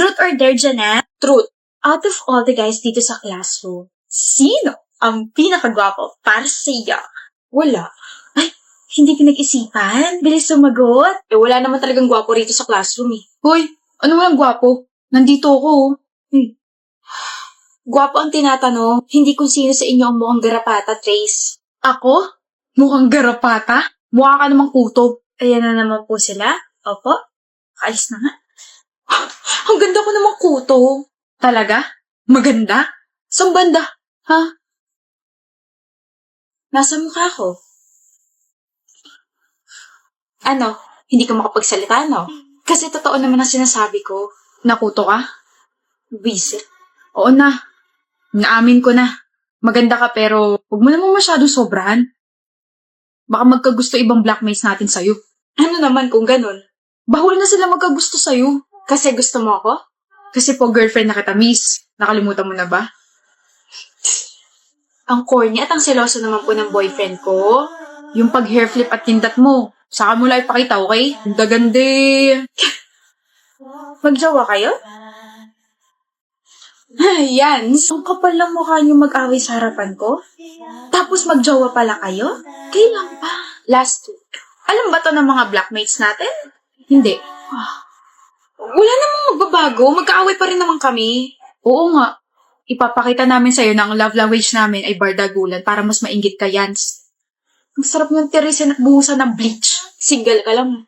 Truth or dare, Janet? Truth. Out of all the guys dito sa classroom, sino ang pinakagwapo para sa iyo? Wala. Ay, hindi pinag-isipan? Bilis sumagot. Wala naman talagang gwapo rito sa classroom eh. Hoy, ano walang gwapo? Nandito ako. Gwapo ang tinatanong, hindi kung sino sa inyo ang mukhang garapata, Trace. Ako? Mukhang garapata? Mukha ka namang kuto. Ayan na naman po sila. Opo, kaalis na nga. Ang ganda ko namang kuto. Talaga? Maganda? Saan banda? Ha? Nasa mukha ko. Ano? Hindi ka makapagsalita, no? Kasi totoo naman ang sinasabi ko. Nakuto ka? Visit. Oo na. Naamin ko na. Maganda ka pero huwag mo namang masyadong sobrahan. Baka magkagusto ibang blackmates natin sa'yo. Ano naman kung ganun? Bahul na sila magkagusto sa'yo. Kasi gusto mo ako? Kasi po girlfriend na kita, miss. Nakalimutan mo na ba? Ang corny at ang seloso naman po ng boyfriend ko. Yung pag-hair flip at kindat mo. Saka mo lang ipakita, okay? Ang gagandi. Magjowa kayo? Yan. Ang kapal lang mukha niyo mag-away sa harapan ko? Tapos magjowa pala kayo? Kailan pa? Last week. Alam ba to ng mga blackmates natin? Hindi. Wala namang magbabago. Magkaaway pa rin naman kami. Oo nga. Ipapakita namin sa'yo na ang love language namin ay bardagulan para mas mainggit ka, Yans. Ang sarap ng tirisin at buhusan ng bleach. Single ka lang.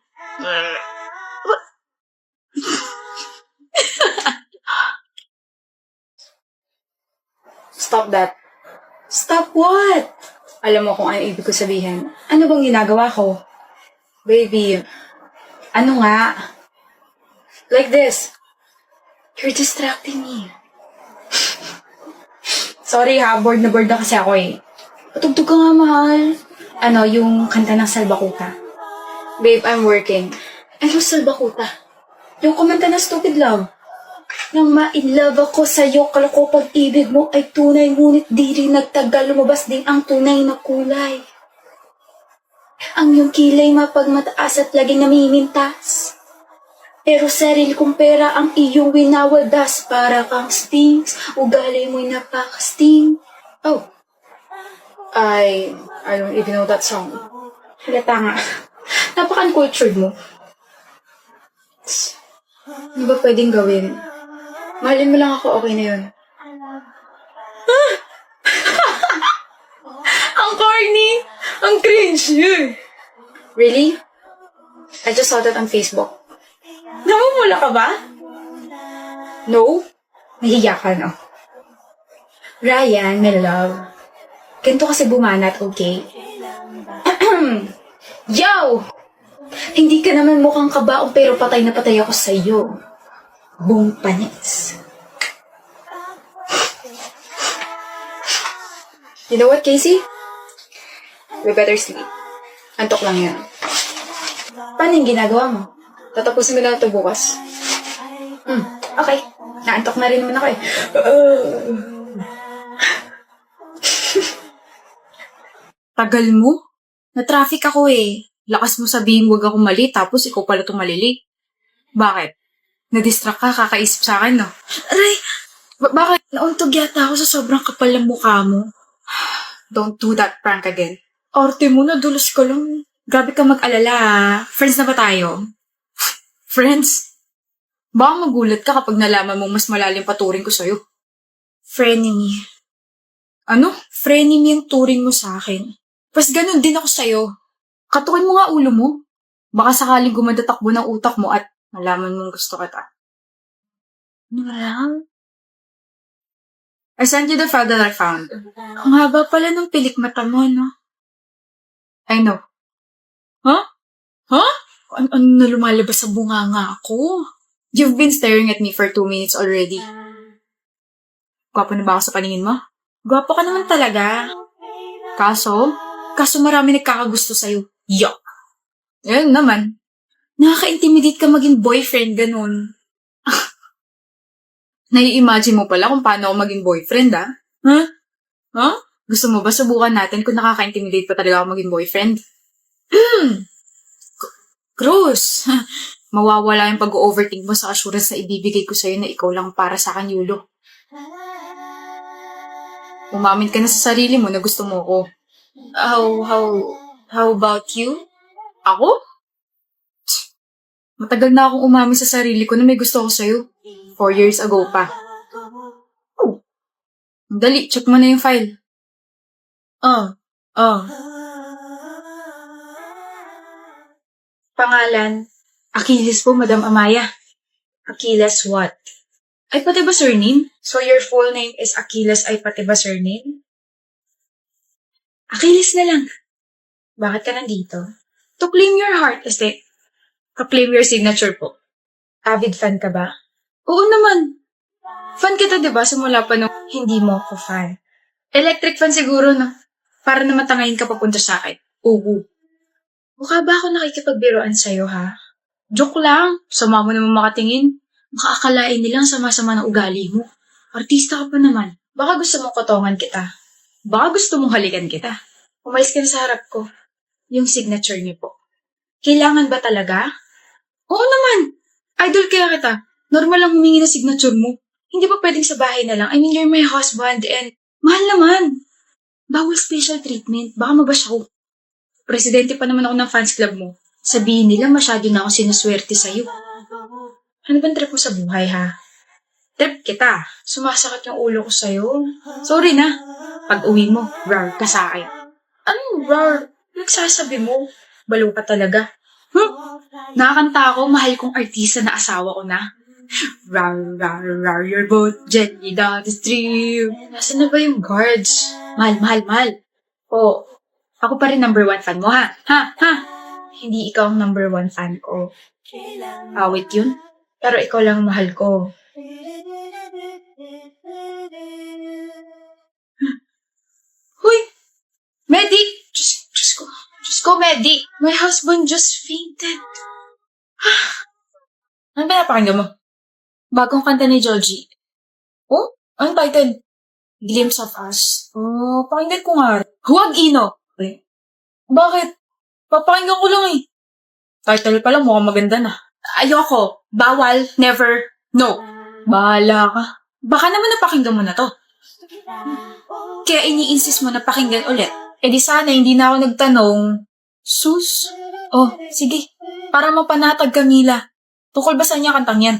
Stop that. Stop what? Alam mo kung ano ibig ko sabihin. Ano bang ginagawa ko? Baby, ano nga? Like this. You're distracting me. Sorry ha, bored na kasi ako eh. Patugtog ka nga, mahal. Ano, yung kanta ng Salbakuta. Babe, I'm working. Ano Salbakuta? Yung kumanta ng Stupid Love. Nang ma-in-love ako sa'yo, kala ko pag-ibig mo ay tunay, ngunit di rin nagtagal, lumabas din ang tunay na kulay. Ang iyong kilay mapagmataas at laging namimintas. Pero sarili kong pera ang iyong winawadas, para kang stings, ugali mo'y napaka-sting. Oh, I don't even know that song. Halata nga. Napaka-uncultured mo. Ano ba pwedeng gawin? Mahalin mo lang ako, okay na yun. Ang corny! Ang cringe! Really? I just saw that on Facebook. Namumula ka ba? No? Nahiya ka, no? Ryan, my love. Ganito kasi bumanat, okay? Yo! Hindi ka naman mukhang kabaong pero patay na patay ako sa'yo. Buong panis. You know what, Casey? We better sleep. Antok lang yan. Paano yung ginagawa mo? Tatapusin mo na ito bukas. Okay. Naantok na rin naman ako eh. Tagal mo? Na-traffic ako eh. Lakas mo sabihin huwag ako mali, tapos ikaw pala itong malili. Bakit? Na-distract ka, kakaisip sa akin, no? Aray! Bakit? Nauntog yata ako sa sobrang kapal ng mukha mo. Don't do that prank again. Arte mo, nadulas ka lang. Grabe ka mag-alala, ah. Friends na ba tayo? Friends? Baka magulat ka kapag nalaman mong mas malalim pa turing ko sa'yo. Frenemy. Ano? Frenemy yung turing mo sa akin. Pas ganun din ako sa'yo. Katukin mo nga ulo mo. Baka sakaling gumanda takbo ng utak mo at malaman mong gusto kita. Ano lang? I sent you the file that I found. Ang haba pala ng pilik mata mo, no? I know. Huh? Huh? Ano na lumalabas sa bunganga ako? You've been staring at me for 2 minutes already. Gwapo na ba ako sa paningin mo? Gwapo ka naman talaga. Kaso marami nagkakagusto sa'yo. Yuck! Ayun naman. Nakaka-intimidate ka maging boyfriend, ganun. Nai-imagine mo pala kung paano ako maging boyfriend, ah? Huh? Huh? Gusto mo ba subukan natin kung nakaka-intimidate pa talaga ako maging boyfriend? Cruz! Mawawala yung pag-overthink mo sa assurance na ibibigay ko sa'yo na ikaw lang para sa akin, Yulo. Umamin ka na sa sarili mo na gusto mo ko. How about you? Ako? Matagal na akong umamin sa sarili ko na may gusto ko sa'yo. 4 years ago pa. Oh. Dali, check mo na yung file. Pangalan, Achilles po, Madam Amaya. Achilles what? Ay, pati ba surname? So your full name is Achilles, ay pati ba surname? Achilles na lang. Bakit ka nandito? To claim your heart, este. To-claim your signature po. Avid fan ka ba? Oo naman. Fan kita, di ba? Simula pa nung hindi mo ako fan. Electric fan siguro, no? Para na matangayin ka papunta sa akin. Oo. Mukha ba ako nakikipagbiroan sa'yo, ha? Joke lang. Sama mo naman makatingin. Makaakalain nilang sama-sama ng ugali mo. Artista ka pa naman. Baka gusto mong kotongan kita. Baka gusto mong halikan kita. Umalis ka na sa harap ko. Yung signature niyo po. Kailangan ba talaga? Oo naman. Idol kaya kita. Normal lang humingi ng signature mo. Hindi ba pwedeng sa bahay na lang? I mean, you're my husband and mahal naman. Bawal special treatment. Baka mabasyaw. Presidente pa naman ako ng fans club mo. Sabihin nila masyado na ako sinuswerte sa'yo. Ano bang trip mo sa buhay, ha? Trip kita. Sumasakit yung ulo ko sa'yo. Sorry na. Pag uwi mo, rar ka sa akin. Anong rar? Nagsasabi mo. Balo ka talaga. Nakakanta ako, mahal kong artista na asawa ko na. Rar, rar, rar, your boat, gently down the stream. Nasaan na ba yung guards? Mahal. Oh, ako pa rin number 1 fan mo, ha? Ha? Hindi ikaw ang number 1 fan ko. Awit yun. Pero ikaw lang ang mahal ko. Huy! Medic! Diyos ko, Medic! My husband just fainted. Ano ba napakinggan mo? Bagong kanta ni Joji. Oh? Anong title? Glimpse of Us. Oh, pakinggan ko nga. Huwag, Ino! Bakit? Papakinggan ko lang eh. Title pa lang, mukhang maganda na. Ayoko. Bawal. Never. No. Bahala ka. Baka naman napakinggan mo na to. Kaya ini-insist mo na pakinggan ulit. Eh di sana hindi na ako nagtanong. Sus? Oh, sige. Para mapanatag ka, Mila. Tukol ba sa niya kantang yan?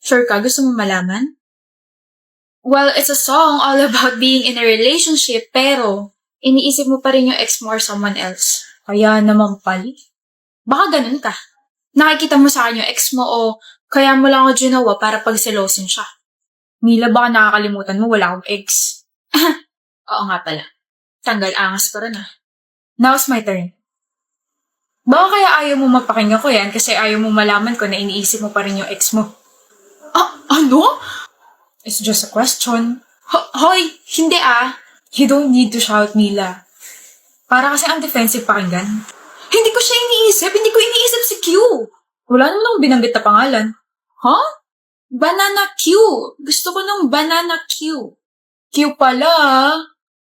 Sure ka? Gusto mo malaman? Well, it's a song all about being in a relationship, pero iniisip mo pa rin yung ex mo or someone else. Kaya naman pali. Baka ganun ka. Nakikita mo sa akin yung ex mo o kaya mo lang ako ginawa para pagselosin siya. Mila, baka nakakalimutan mo wala akong ex. Oo nga pala. Tanggal angas ko rin ah. Now's my turn. Baka kaya ayaw mo mapakinggan ko yan kasi ayaw mo malaman ko na iniisip mo pa rin yung ex mo. Ano? It's just a question. Hoy, hindi ah. You don't need to shout, Mila. Para kasi ang defensive pakinggan. Hindi ko siya iniisip. Hindi ko iniisip si Q. Wala naman akong binanggit na pangalan. Huh? Banana Q. Gusto ko ng Banana Q. Q pala ah.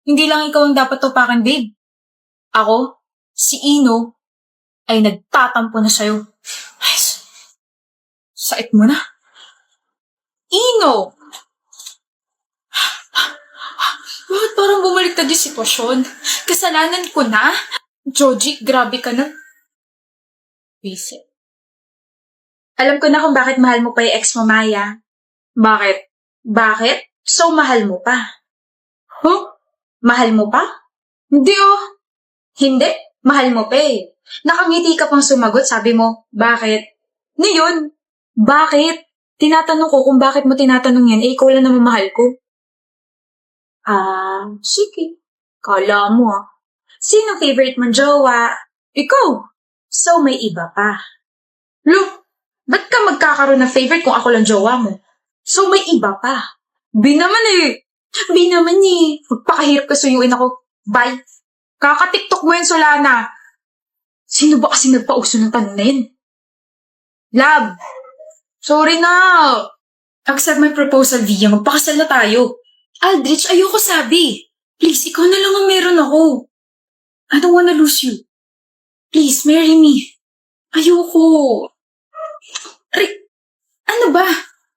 Hindi lang ikaw ang dapat tupakan, babe. Ako, si Ino, ay nagtatampo na sa'yo. Ay, sait mo na. Ino! Bakit parang bumaliktad yung sitwasyon? Kasalanan ko na? Joji, grabe ka na. Visit. Alam ko na kung bakit mahal mo pa yung ex mo, Maya. Bakit? Bakit? So, mahal mo pa. Huh? Mahal mo pa? Hindi oh. Hindi. Mahal mo pa eh. Nakangiti ka pang sumagot, sabi mo, bakit? Ngayon, bakit? Tinatanong ko kung bakit mo tinatanong yan, eh ikaw lang naman mahal ko. Sige. Kala mo ah. Sino favorite mong jowa? Ikaw. So, may iba pa. Look, ba't ka magkakaroon ng favorite kung ako lang jowa mo? So, may iba pa. Bi naman eh. Magpakahirap ka suyuin ako. Bye. Kaka-tiktok mo yan, Solana. Sino ba kasi nagpauso ng tanong na yun? Love. Sorry na. Accept my proposal, Via. Magpakasal na tayo. Aldrich, ayoko sabi. Please, ikaw na lang ang meron ako. I don't wanna lose you. Please, marry me. Ayoko. Aray, ano ba?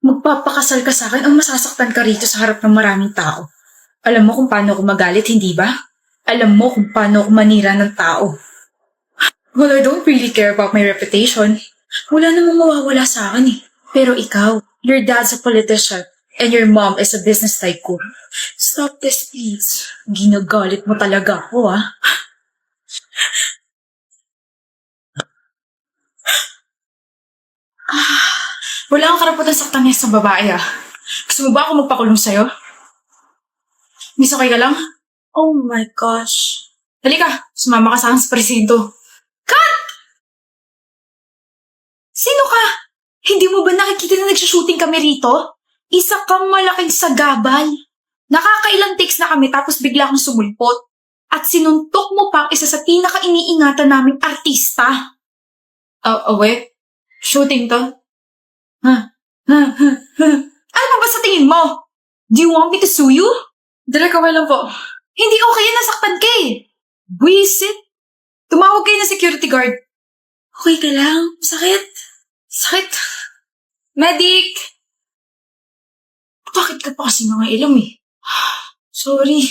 Magpapakasal ka sa akin o masasaktan ka rito sa harap ng maraming tao? Alam mo kung paano ako magalit, hindi ba? Alam mo kung paano ako manira ng tao. Well, I don't really care about my reputation. Wala namang mawawala sa akin eh. Pero ikaw, your dad's a politician and your mom is a business tycoon. Stop this, please. Ginagalit mo talaga ako, ah. Wala kang karapatan saktan niya sa babae, ah. Gusto mo ba ako magpakulong sa'yo? Miss, okay ka lang? Oh my gosh. Halika, sumama ka sa akin sa presinto. Cut! Sino ka? Hindi mo ba nakikita na nagsushooting kami rito? Isa kang malaking sagabal. Nakakailang takes na kami tapos bigla kang sumulpot. At sinuntok mo pa ang isa sa pinaka-iniingatan naming artista. Wait. Shooting to? Ano ba sa tingin mo? Do you want me to sue you? Direk, okay lang po. Hindi okay yan, nasaktan ka eh. Buisit. Tumawag kayo ng security guard. Okay ka lang? Sakit? Sakit? Medic! Bakit ka pa kasi mga ilong eh? Sorry.